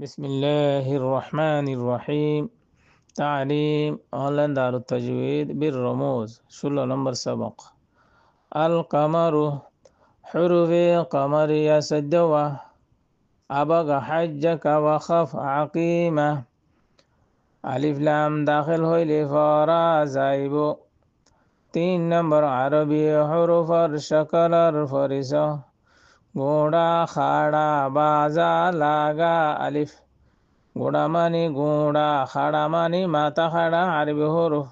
بسم الله الرحمن الرحيم. تعليم أونلاين دار التجويد بالرموز 16 نمبر سبق. القمر حروف قمرية سجوة أبغى حجك وخف عقيمة. ألف لام داخل هوي لفارا زايبو. 3 نمبر عربي حروف شكل فرسة ঘোড়া খাড়া বাজা লাগা আলিফ ঘোড়া মানি ঘোড়া খাড়া মানি মাথা খাড়া আরবি হরুফ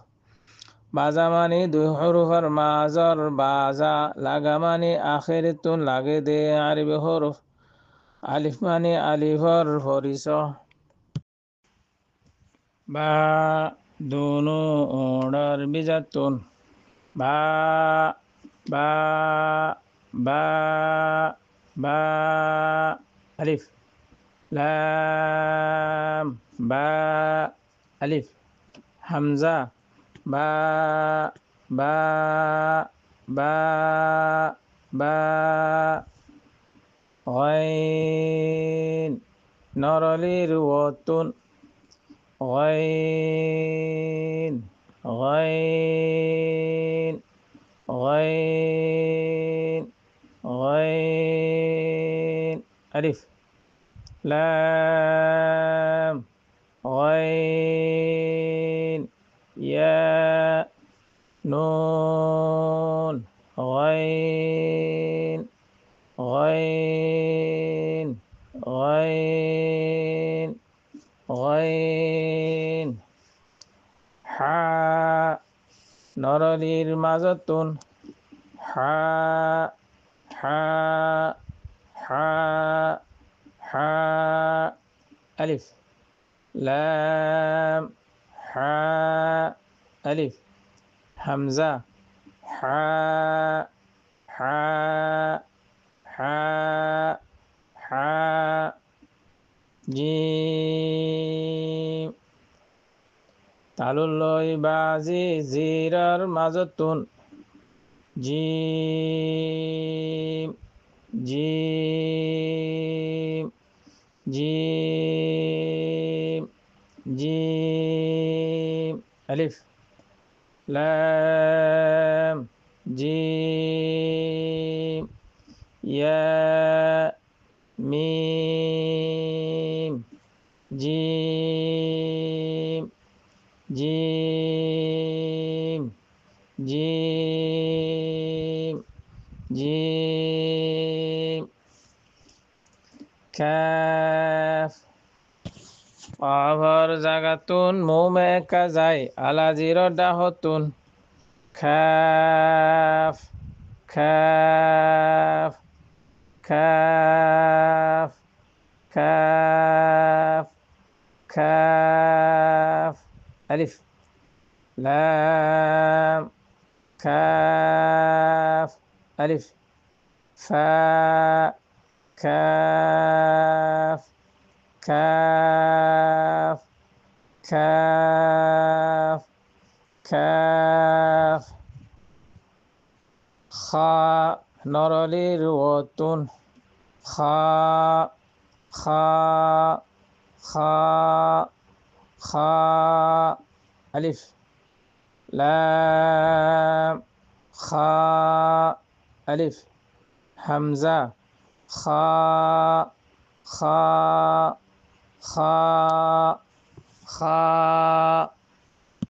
বাজা মানি দুই হরুফের মাজর বাজা লাগা মানি আখেরিতুন লাগে দে আরবি হরুফ আলিফ মানি আলিফর ফরিস বা দোনো ওড়ার বিজাতুন বা বা বা বা আলিফ لام با ألف همزة با با با با غين نرلي روتون غين غين غين غين ألف لام غين يا نون غين غين غين غين حاء نرلير مازتون حاء حاء حاء حاء ألف لام حاء ألف همزة حاء حاء حاء حاء جيم তালুল্লই বাজি জিরার মাজতুন জিম জিম جيم جيم ألف لام جيم يا ميم جيم جيم جيم جيم كاف অভর জাগাতুন মোমে কাজাই আলাজির ডাহতুন খাফ খাফ খাফ খাফ খাফ আলিফ লাম খাফ আলিফ ফা كاف كاف كاف كاف خاء نرلي روتون خاء خاء خاء خاء ألف لام خاء ألف همزة خاء خاء خاء خاء